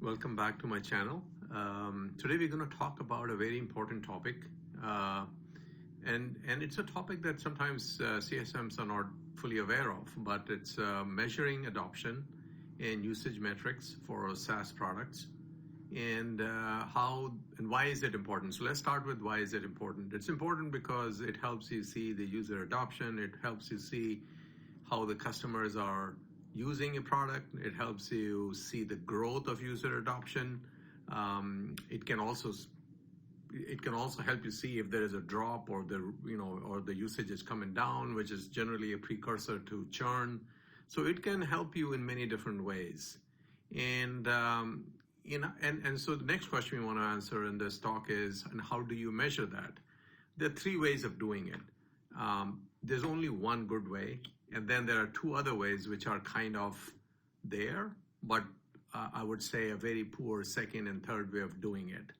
Welcome back to my channel. Today we're going to talk about a very important topic, and it's a topic that sometimes CSMs are not fully aware of, but it's measuring adoption and usage metrics for SaaS products, and how and why is it important. So let's start with why is it important. It's important because it helps you see the user adoption. It helps you see how the customers are using a product. It helps you see the growth of user adoption. It can also help you see if there is a drop or the usage is coming down, which is generally a precursor to churn. So it can help you in many different ways. And so the next question we want to answer in this talk is, and how do you measure that? There are three ways of doing it. There's only one good way, and then there are two other ways which are kind of there, but I would say a very poor second and third way of doing it.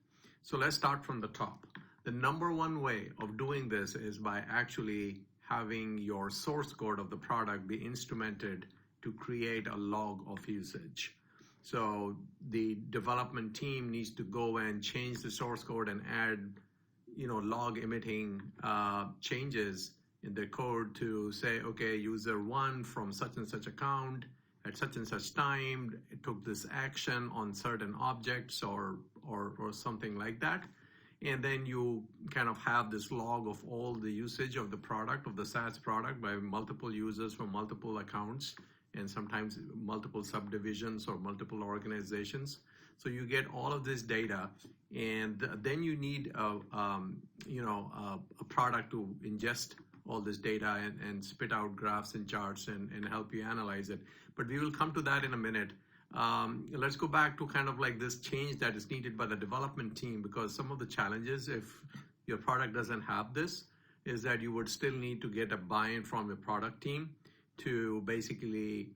So let's start from the top. The number one way of doing this is by actually having your source code of the product be instrumented to create a log of usage. So the development team needs to go and change the source code and add log emitting changes in the code to say, okay, user one from such and such account at such and such time, it took this action on certain objects or something like that. And then you kind of have this log of all the usage of the product, of the SaaS product, by multiple users from multiple accounts and sometimes multiple subdivisions or multiple organizations. So you get all of this data, and then you need a product to ingest all this data and spit out graphs and charts and help you analyze it. But we will come to that in a minute. Let's go back to kind of like this change that is needed by the development team, because some of the challenges, if your product doesn't have this, is that you would still need to get a buy-in from your product team to basically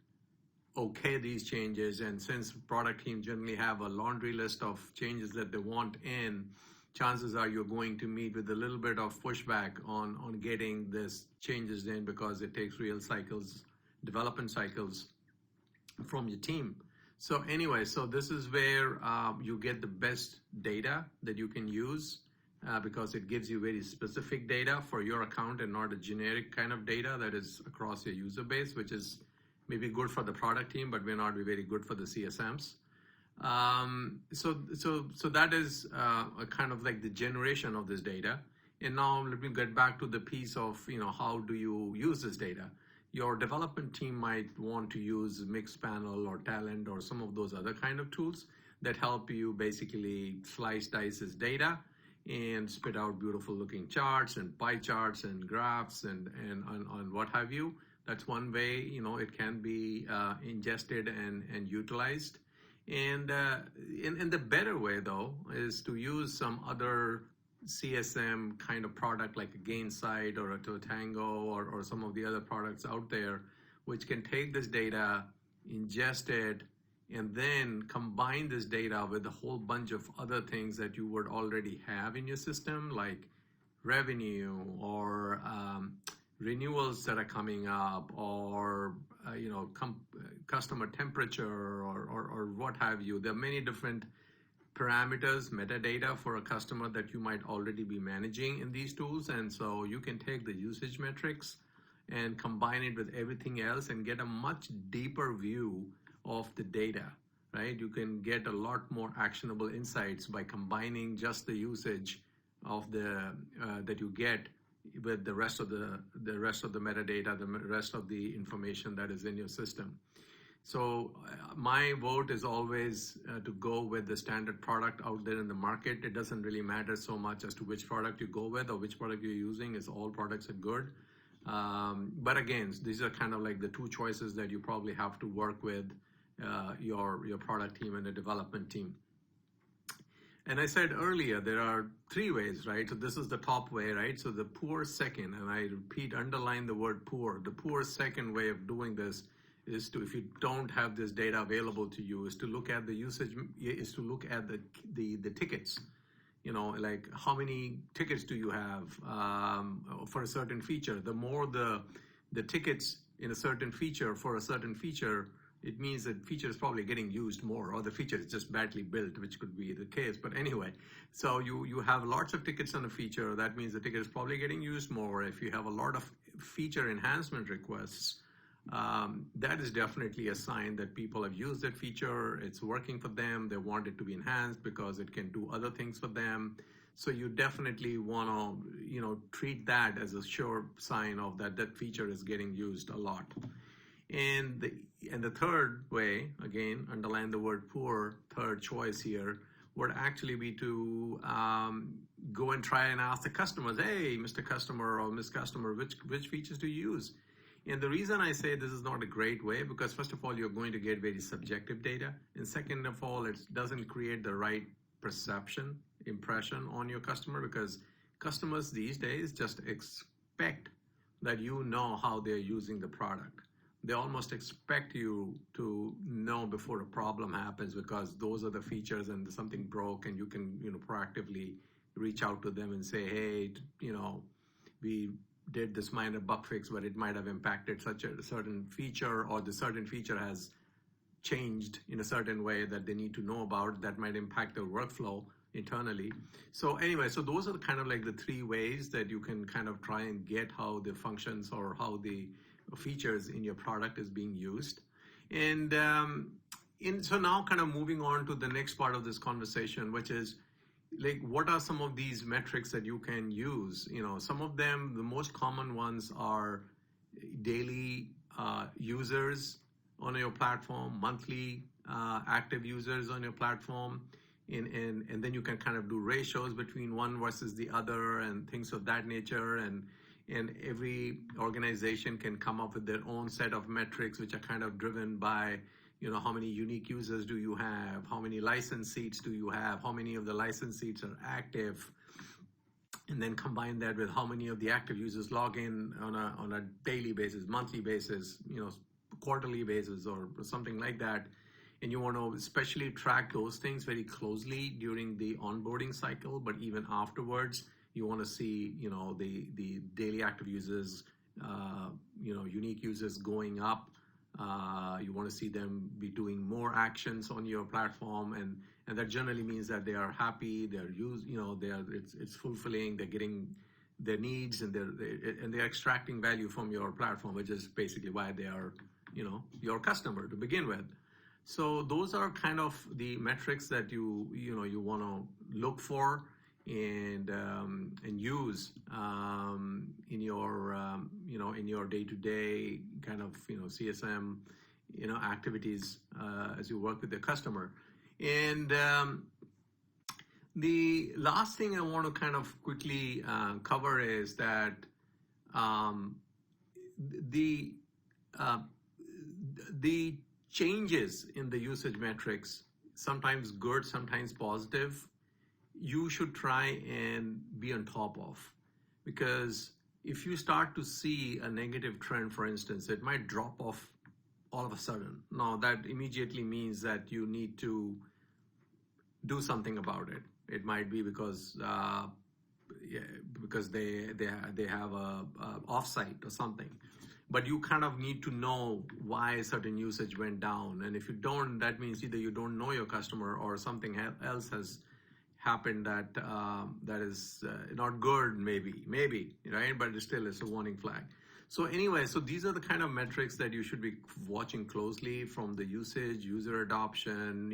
okay these changes. And since product teams generally have a laundry list of changes that they want in, chances are you're going to meet with a little bit of pushback on getting this changes in, because it takes real cycles, development cycles from your team. So anyway, so this is where you get the best data that you can use, because it gives you very specific data for your account and not a generic kind of data that is across your user base, which is maybe good for the product team, but may not be very good for the CSMs. So that is a kind of like the generation of this data. And now let me get back to the piece of, how do you use this data? Your development team might want to use Mixpanel or Talent or some of those other kind of tools that help you basically slice, dice this data and spit out beautiful looking charts and pie charts and graphs and what have you. That's one way, it can be ingested and utilized. And the better way, though, is to use some other CSM kind of product like a Gainsight or a Totango or some of the other products out there, which can take this data, ingest it, and then combine this data with a whole bunch of other things that you would already have in your system, like revenue or renewals that are coming up, or customer temperature or what have you. There are many different parameters, metadata for a customer that you might already be managing in these tools. And so you can take the usage metrics and combine it with everything else and get a much deeper view of the data, right? You can get a lot more actionable insights by combining just the usage of that you get with the rest of the metadata, the rest of the information that is in your system. So my vote is always to go with the standard product out there in the market. It doesn't really matter so much as to which product you go with or which product you're using, as all products are good. But again, these are kind of like the two choices that you probably have to work with your product team and the development team. And I said earlier, there are three ways, right? So this is the top way, right? So the poor second, and I repeat, underline the word poor. The poor second way of doing this is to, if you don't have this data available to you, is to look at the usage, is to look at the tickets. Like how many tickets do you have for a certain feature? The more the tickets in a certain feature for a certain feature, it means that feature is probably getting used more, or the feature is just badly built, which could be the case. But anyway, so you have lots of tickets on a feature. That means the ticket is probably getting used more. If you have a lot of feature enhancement requests, that is definitely a sign that people have used that feature. It's working for them. They want it to be enhanced because it can do other things for them. So you definitely want to, treat that as a sure sign of that feature is getting used a lot. And the third way, again, underline the word poor, third choice here, would actually be to go and try and ask the customers, hey, Mr. Customer or Miss Customer, which features do you use? And the reason I say this is not a great way, because first of all, you're going to get very subjective data. And second of all, it doesn't create the right impression on your customer, because customers these days just expect that you know how they're using the product. They almost expect you to know before a problem happens, because those are the features, and something broke and you can, proactively reach out to them and say, hey, we did this minor bug fix, but it might have impacted such a certain feature, or the certain feature has changed in a certain way that they need to know about that might impact their workflow internally. So anyway, so those are kind of like the three ways that you can kind of try and get how the functions or how the features in your product is being used. And so now kind of moving on to the next part of this conversation, which is like, what are some of these metrics that you can use? Some of them, the most common ones are daily users on your platform, monthly active users on your platform, and then you can kind of do ratios between one versus the other and things of that nature. And every organization can come up with their own set of metrics, which are kind of driven by, how many unique users do you have? How many license seats do you have? How many of the license seats are active? And then combine that with how many of the active users log in on a daily basis, monthly basis, quarterly basis, or something like that. And you want to especially track those things very closely during the onboarding cycle, but even afterwards, you want to see, the daily active users, unique users going up. You want to see them be doing more actions on your platform, and that generally means that they are happy, it's fulfilling, they're getting their needs, and they're extracting value from your platform, which is basically why they are, your customer to begin with. So those are kind of the metrics that you want to look for and use in your day-to-day kind of CSM activities as you work with the customer. And the last thing I want to kind of quickly cover is that the changes in the usage metrics, sometimes good, sometimes positive, you should try and be on top of. Because if you start to see a negative trend, for instance, it might drop off all of a sudden. Now, that immediately means that you need to do something about it. It might be because they have a offsite or something. But you kind of need to know why certain usage went down. And if you don't, that means either you don't know your customer or something else has happened that is not good, maybe, right? But still, it's a warning flag. So anyway, so these are the kind of metrics that you should be watching closely, from the usage, user adoption,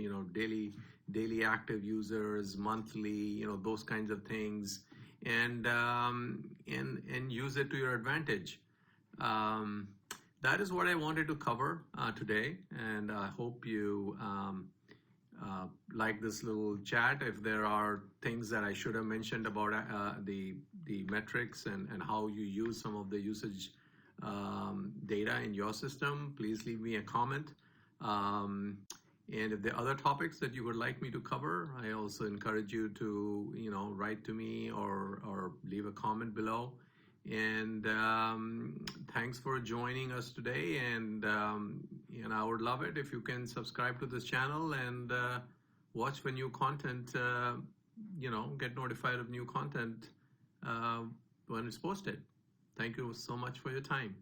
daily active users, monthly, those kinds of things, and use it to your advantage. That is what I wanted to cover today, and I hope you like this little chat. If there are things that I should have mentioned about the metrics and how you use some of the usage data in your system, please leave me a comment. And if there are other topics that you would like me to cover, I also encourage you to write to me or leave a comment below. And thanks for joining us today. And I would love it if you can subscribe to this channel and watch for new content. Get notified of new content when it's posted. Thank you so much for your time.